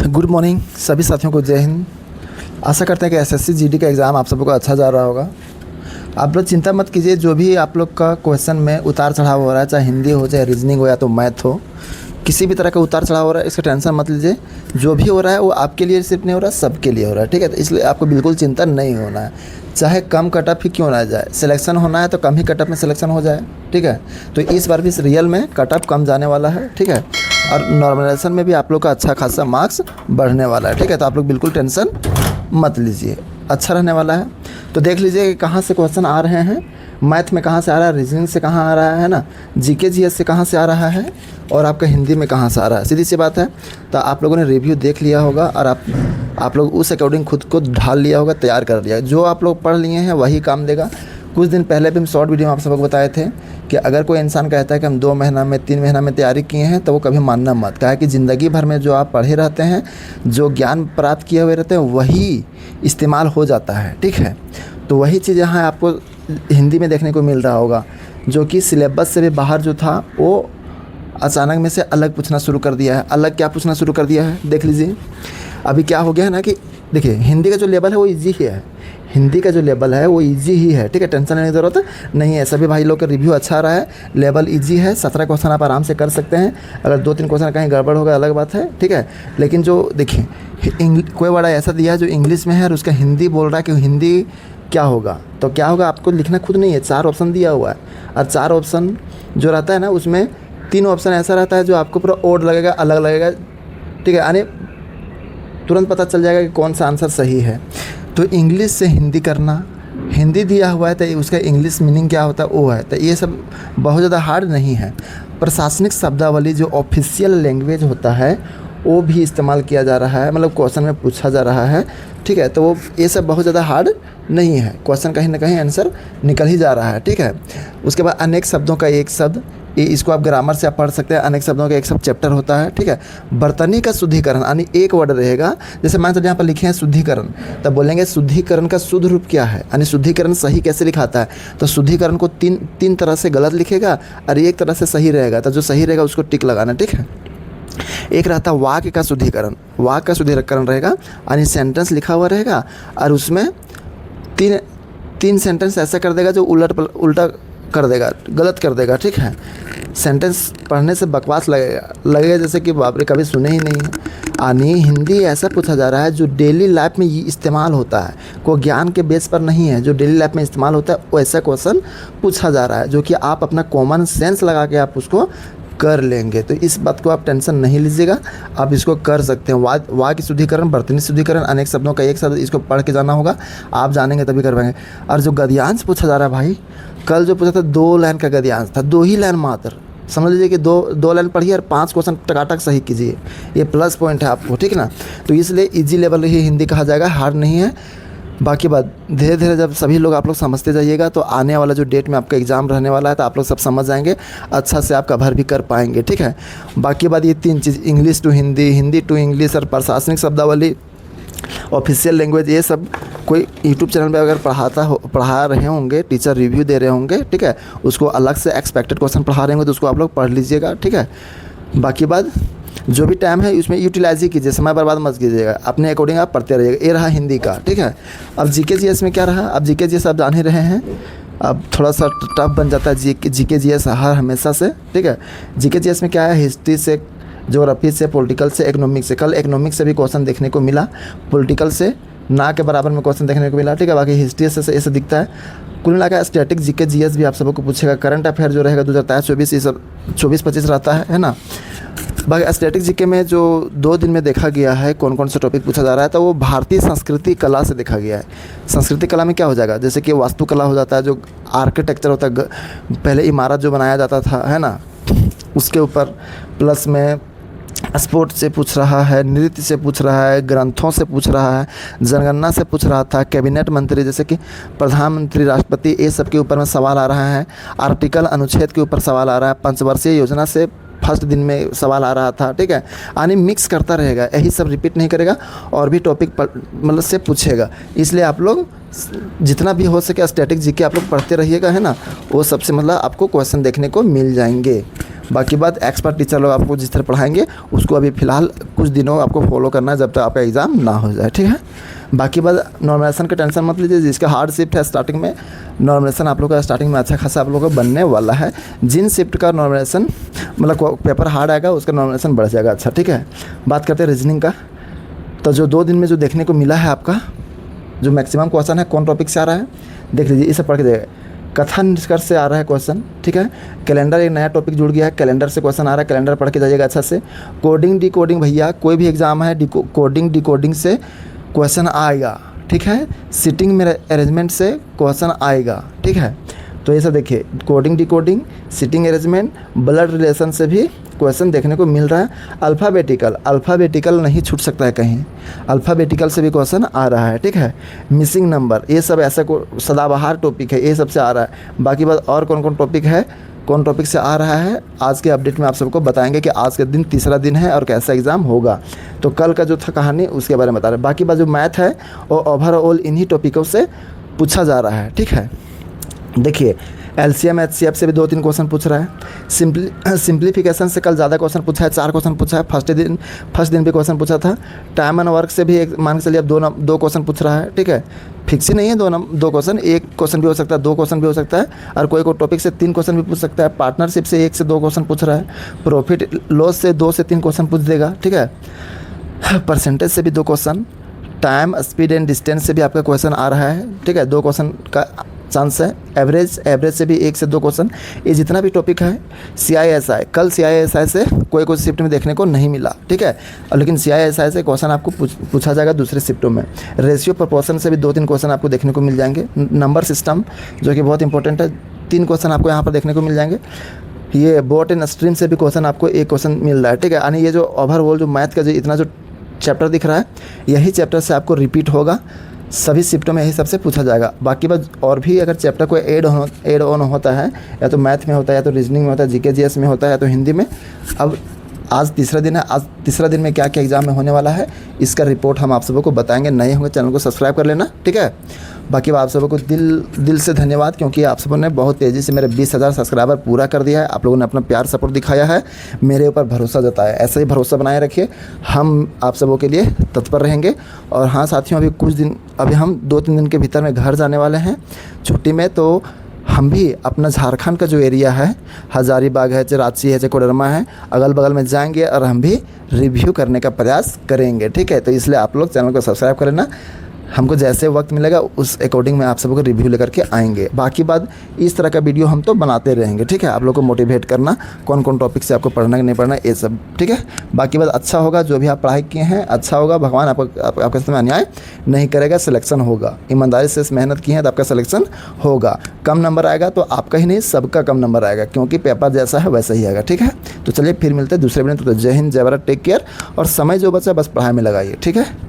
Good morning सभी साथियों को, जय हिंद। आशा करते हैं कि एसएससी जीडी का एग्ज़ाम आप सबको अच्छा जा रहा होगा। आप लोग चिंता मत कीजिए, जो भी आप लोग का क्वेश्चन में उतार चढ़ाव हो रहा है, चाहे हिंदी हो, चाहे रीजनिंग हो, या तो मैथ हो, किसी भी तरह का उतार चढ़ाव हो रहा है, इसका टेंशन मत लीजिए। जो भी हो रहा है वो आपके लिए सिर्फ नहीं हो रहा, सबके लिए हो रहा है, ठीक है। तो इसलिए आपको बिल्कुल चिंता नहीं होना है, चाहे कम कटअप ही क्यों ना जाए। सिलेक्शन होना है तो कम ही कटअप में सिलेक्शन हो जाए, ठीक है। तो इस बार भी इस रियल में कटअप कम जाने वाला है, ठीक है। और नॉर्मलाइजेशन में भी आप लोग का अच्छा खासा मार्क्स बढ़ने वाला है, ठीक है। तो आप लोग बिल्कुल टेंशन मत लीजिए, अच्छा रहने वाला है। तो देख लीजिए कि कहाँ से क्वेश्चन आ रहे हैं, मैथ में कहाँ से आ रहा है, रीजनिंग से कहाँ आ रहा है ना, जीके जीएस से कहाँ से आ रहा है, और आपका हिंदी में कहाँ से आ रहा है। सीधी सी बात है। तो आप लोगों ने रिव्यू देख लिया होगा और आप लोग उस अकॉर्डिंग खुद को ढाल लिया होगा, तैयार कर लिया। जो आप लोग पढ़ लिए हैं वही काम देगा। कुछ दिन पहले भी हम शॉर्ट वीडियो में आप सबको बताए थे कि अगर कोई इंसान कहता है कि हम 2 महीना में 3 महीना में तैयारी किए हैं, तो वो कभी मानना मत। कहा कि ज़िंदगी भर में जो आप पढ़े रहते हैं, जो ज्ञान प्राप्त किए हुए रहते हैं, वही इस्तेमाल हो जाता है, ठीक है। तो वही चीज़ यहाँ आपको हिंदी में देखने को मिल रहा होगा, जो कि सिलेबस से भी बाहर जो था वो अचानक में से अलग पूछना शुरू कर दिया है। अलग क्या पूछना शुरू कर दिया है, देख लीजिए। अभी क्या हो गया है ना कि देखिए, हिंदी का जो लेवल है वो इजी ही है, हिंदी का जो लेवल है वो इजी ही है, ठीक है। टेंशन लेने की ज़रूरत नहीं है। सभी भाई लोग का रिव्यू अच्छा रहा है, लेवल इजी है। 17 क्वेश्चन आप आराम से कर सकते हैं। अगर 2-3 क्वेश्चन कहीं गड़बड़ होगा अलग बात है, ठीक है। लेकिन जो देखिए, कोई बड़ा ऐसा दिया है जो इंग्लिश में है और उसका हिंदी बोल रहा है कि हिंदी क्या होगा, तो क्या होगा आपको लिखना खुद नहीं है। 4 ऑप्शन दिया हुआ है, और 4 ऑप्शन जो रहता है ना, उसमें 3 ऑप्शन ऐसा रहता है जो आपको पूरा ओड लगेगा, अलग लगेगा, ठीक है। यानी तुरंत पता चल जाएगा कि कौन सा आंसर सही है। तो इंग्लिश से हिंदी करना, हिंदी दिया हुआ है तो उसका इंग्लिश मीनिंग क्या होता है वो है। तो ये सब बहुत ज़्यादा हार्ड नहीं है। प्रशासनिक शब्दावली जो ऑफिशियल लैंग्वेज होता है वो भी इस्तेमाल किया जा रहा है, मतलब क्वेश्चन में पूछा जा रहा है, ठीक है। तो वो ये सब बहुत ज़्यादा हार्ड नहीं है। क्वेश्चन कहीं ना कहीं आंसर निकल ही जा रहा है, ठीक है। उसके बाद अनेक शब्दों का एक शब्द, इसको आप ग्रामर से आप पढ़ सकते हैं। अनेक शब्दों का एक शब्द चैप्टर होता है, ठीक है। बर्तनी का शुद्धिकरण, यानी एक वर्ड रहेगा। जैसे मान लीजिए यहाँ पर लिखे हैं शुद्धिकरण, तब बोलेंगे शुद्धिकरण का शुद्ध रूप क्या है, यानी शुद्धिकरण सही कैसे लिखाता है। तो शुद्धिकरण को तीन तरह से गलत लिखेगा और एक तरह से सही रहेगा। तो जो सही रहेगा उसको टिक लगाना, ठीक है। एक रहता वाक्य का शुद्धिकरण, वाक्य का शुद्धिकरण रहेगा, यानी सेंटेंस लिखा हुआ रहेगा और उसमें तीन सेंटेंस ऐसा कर देगा जो उल्टा कर देगा, गलत कर देगा, ठीक है। सेंटेंस पढ़ने से बकवास लगेगा जैसे कि बाप रे कभी सुने ही नहीं है। यानी हिंदी ऐसा पूछा जा रहा है जो डेली लाइफ में इस्तेमाल होता है, कोई ज्ञान के बेस पर नहीं है। जो डेली लाइफ में इस्तेमाल होता है वो ऐसा क्वेश्चन पूछा जा रहा है, जो कि आप अपना कॉमन सेंस लगा के आप उसको कर लेंगे। तो इस बात को आप टेंशन नहीं लीजिएगा, आप इसको कर सकते हैं। वाक्य शुद्धिकरण, बर्तनी शुद्धिकरण, अनेक शब्दों का एक शब्द, इसको पढ़ के जाना होगा। आप जानेंगे तभी कर पाएंगे। और जो गद्यांश पूछा जा रहा है भाई, कल जो पूछा था 2 लाइन का गद्यांश था, 2 ही लाइन मात्र। समझ लीजिए कि दो लाइन पढ़िए और 5 क्वेश्चन टकाटक सही कीजिए। ये प्लस पॉइंट है आपको, ठीक ना। तो इसलिए इजी लेवल ही हिंदी कहा जाएगा, हार्ड नहीं है। बाकी बात धीरे धीरे जब सभी लोग आप लोग समझते जाइएगा, तो आने वाला जो डेट में आपका एग्ज़ाम रहने वाला है, तो आप लोग सब समझ जाएंगे, अच्छा से आप कवर भी कर पाएंगे, ठीक है। बाकी बात ये 3 चीज़, English to Hindi, Hindi to English और प्रशासनिक शब्दावली, ऑफिशियल लैंग्वेज, ये सब कोई यूट्यूब चैनल पे अगर पढ़ा रहे होंगे, टीचर रिव्यू दे रहे होंगे, ठीक है, उसको अलग से एक्सपेक्टेड क्वेश्चन पढ़ा रहे होंगे, तो उसको आप लोग पढ़ लीजिएगा, ठीक है। बाकी बात जो भी टाइम है उसमें यूटिलाइज ही कीजिए, समय बर्बाद मत कीजिएगा, अपने अकॉर्डिंग आप पढ़ते रहिएगा। ये रहा हिंदी का, ठीक है। अब जीके जीएस में क्या रहा, अब जीके जीएस आप जान ही रहे हैं, अब थोड़ा सा टफ बन जाता है जीके जीएस हर हमेशा से, ठीक है। जीके जीएस में क्या है, हिस्ट्री से, ज्योग्राफी से, पॉलिटिकल से, इकोनॉमिक्स से। कल इकोनॉमिक्स से भी क्वेश्चन देखने को मिला, पॉलिटिकल से ना के बराबर में क्वेश्चन देखने को मिला, ठीक है। बाकी हिस्ट्री से ऐसे दिखता है। कुल मिलाकर स्टैटिक जीके जीएस भी आप सबको पूछेगा। करंट अफेयर जो रहेगा 2023-24, ये सब 24-25 रहता है ना। बाकी स्टैटिक जीके में जो 2 दिन में देखा गया है कौन कौन सा टॉपिक पूछा जा रहा है, तो वो भारतीय संस्कृति कला से देखा गया है। संस्कृति कला में क्या हो जाएगा, जैसे कि वास्तुकला हो जाता है, जो आर्किटेक्चर होता है, पहले इमारत जो बनाया जाता था, है ना, उसके ऊपर। प्लस में स्पोर्ट्स से पूछ रहा है, नृत्य से पूछ रहा है, ग्रंथों से पूछ रहा है, जनगणना से पूछ रहा था, कैबिनेट मंत्री जैसे कि प्रधानमंत्री, राष्ट्रपति, ये सब के ऊपर में सवाल आ रहा है। आर्टिकल, अनुच्छेद के ऊपर सवाल आ रहा है। पंचवर्षीय योजना से फर्स्ट दिन में सवाल आ रहा था, ठीक है। यानी मिक्स करता रहेगा, यही सब रिपीट नहीं करेगा, और भी टॉपिक मतलब से पूछेगा। इसलिए आप लोग जितना भी हो सके स्टैटिक जीके आप लोग पढ़ते रहिएगा, है ना। वो सबसे मतलब आपको क्वेश्चन देखने को मिल जाएंगे। बाकी बात एक्सपर्ट टीचर लोग आपको जिस तरह पढ़ाएंगे उसको अभी फ़िलहाल कुछ दिनों आपको फॉलो करना है जब तक आपका एग्ज़ाम ना हो जाए, ठीक है। बाकी बात नॉर्मलाइजेशन का टेंशन मत लीजिए, जिसका हार्ड शिफ्ट है स्टार्टिंग में नॉर्मलाइजेशन आप लोग का स्टार्टिंग में अच्छा खासा आप लोगों का बनने वाला है। जिन शिफ्ट का नॉर्मलाइजेशन मतलब पेपर हार्ड आएगा उसका नॉर्मलाइजेशन बढ़ जाएगा, अच्छा ठीक है। बात करते हैं रीजनिंग का, तो जो 2 दिन में जो देखने को मिला है आपका जो मैक्सिमम क्वेश्चन है कौन टॉपिक से आ रहा है देख लीजिए, इसे पढ़ के देखिए। कथन निष्कर्ष से आ रहा है क्वेश्चन, ठीक है। कैलेंडर एक नया टॉपिक जुड़ गया है, कैलेंडर से क्वेश्चन आ रहा है, कैलेंडर पढ़ के जाइएगा अच्छा से। कोडिंग डिकोडिंग भैया कोई भी एग्जाम है कोडिंग डिकोडिंग से क्वेश्चन आएगा, ठीक है। सिटिंग में अरेंजमेंट से क्वेश्चन आएगा, ठीक है। तो ये सब देखिए coding decoding sitting arrangement blood relation से भी क्वेश्चन देखने को मिल रहा है। अल्फ़ाबेटिकल नहीं छूट सकता है कहीं, अल्फ़ाबेटिकल से भी क्वेश्चन आ रहा है, ठीक है। मिसिंग नंबर ये सब ऐसा को सदाबहार टॉपिक है, ये सब से आ रहा है। बाकी बात और कौन कौन टॉपिक है कौन टॉपिक से आ रहा है आज के अपडेट में आप सबको बताएंगे कि आज के दिन तीसरा दिन है और कैसा एग्ज़ाम होगा। तो कल का जो था कहानी उसके बारे में बता रहे हैं। बाकी बात जो मैथ है वो ओवरऑल इन्हीं टॉपिकों से पूछा जा रहा है, ठीक है। देखिए एलसीएम एचसीएफ से भी 2-3 क्वेश्चन पूछ रहा है। सिंप्लीफिकेशन से कल ज़्यादा क्वेश्चन पूछा है, 4 क्वेश्चन पूछा है। फर्स्ट दिन भी क्वेश्चन पूछा था। टाइम एंड वर्क से भी एक मान के चलिए अब 2 क्वेश्चन पूछ रहा है, ठीक है। फिक्स ही नहीं है 2 क्वेश्चन, 1 क्वेश्चन भी हो सकता है, 2 क्वेश्चन भी हो सकता है, और कोई टॉपिक से 3 क्वेश्चन भी पूछ सकता है। पार्टनरशिप से 1 से 2 क्वेश्चन पूछ रहा है। प्रॉफिट लॉस से 2 से 3 क्वेश्चन पूछ देगा, ठीक है। परसेंटेज से भी 2 question. Time speed and distance से भी आपका क्वेश्चन आ रहा है, ठीक है। 2 क्वेश्चन का चांस है। एवरेज से भी 1 से 2 क्वेश्चन। ये जितना भी टॉपिक है CISI कल CISI से कोई शिफ्ट में देखने को नहीं मिला, ठीक है। और लेकिन CISI से क्वेश्चन आपको पूछा जाएगा दूसरे शिफ्टों में। रेशियो प्रोपोर्शन से भी 2-3 क्वेश्चन आपको देखने को मिल जाएंगे। नंबर सिस्टम जो कि बहुत इंपॉर्टेंट है, 3 क्वेश्चन आपको यहाँ पर देखने को मिल जाएंगे। ये बोट एंड स्ट्रीम से भी क्वेश्चन आपको 1 क्वेश्चन मिल रहा है, ठीक है। यानी ये जो ओवरऑल जो मैथ का जो इतना जो चैप्टर दिख रहा है यही चैप्टर से आपको रिपीट होगा, सभी शिफ्टों में यही सबसे पूछा जाएगा। बाकी बस और भी अगर चैप्टर कोई ऐड ऑन होता है या तो मैथ में होता है या तो रीजनिंग में होता है, GK GS में होता है या तो हिंदी में। अब आज तीसरा दिन है, आज तीसरा दिन में क्या क्या एग्ज़ाम में होने वाला है इसका रिपोर्ट हम आप सबको बताएंगे। नए होंगे चैनल को सब्सक्राइब कर लेना, ठीक है। बाकी आप सबको को दिल से धन्यवाद, क्योंकि आप सबों ने बहुत तेज़ी से मेरे 20,000 सब्सक्राइबर पूरा कर दिया है। आप लोगों ने अपना प्यार सपोर्ट दिखाया है, मेरे ऊपर भरोसा जताया। ऐसा ही भरोसा बनाए रखिए, हम आप सबों के लिए तत्पर रहेंगे। और हाँ साथियों, अभी हम 2-3 दिन के भीतर में घर जाने वाले हैं छुट्टी में। तो हम भी अपना झारखंड का जो एरिया है, हजारीबाग है, चाहे रांची है, चाहे कोडरमा है, अगल बगल में जाएंगे और हम भी रिव्यू करने का प्रयास करेंगे, ठीक है। तो इसलिए आप लोग चैनल को सब्सक्राइब कर लेना। हमको जैसे वक्त मिलेगा उस अकॉर्डिंग में आप सबको रिव्यू लेकर के आएंगे। बाकी बात इस तरह का वीडियो हम तो बनाते रहेंगे, ठीक है। आप लोग को मोटिवेट करना कौन कौन टॉपिक से आपको पढ़ना कि नहीं पढ़ना ये सब, ठीक है। बाकी बात अच्छा होगा, जो भी आप पढ़ाई किए हैं अच्छा होगा। भगवान आपके साथ में अन्याय नहीं करेगा, सिलेक्शन होगा। ईमानदारी से मेहनत की है तो आपका सिलेक्शन होगा। कम नंबर आएगा तो आपका ही नहीं सबका कम नंबर आएगा, क्योंकि पेपर जैसा है वैसा ही आएगा, ठीक है। तो चलिए फिर मिलते हैं दूसरे वीडियो में। तो जय हिंद, जय भारत, टेक केयर। और समय जो बचा बस पढ़ाई में लगाइए, ठीक है।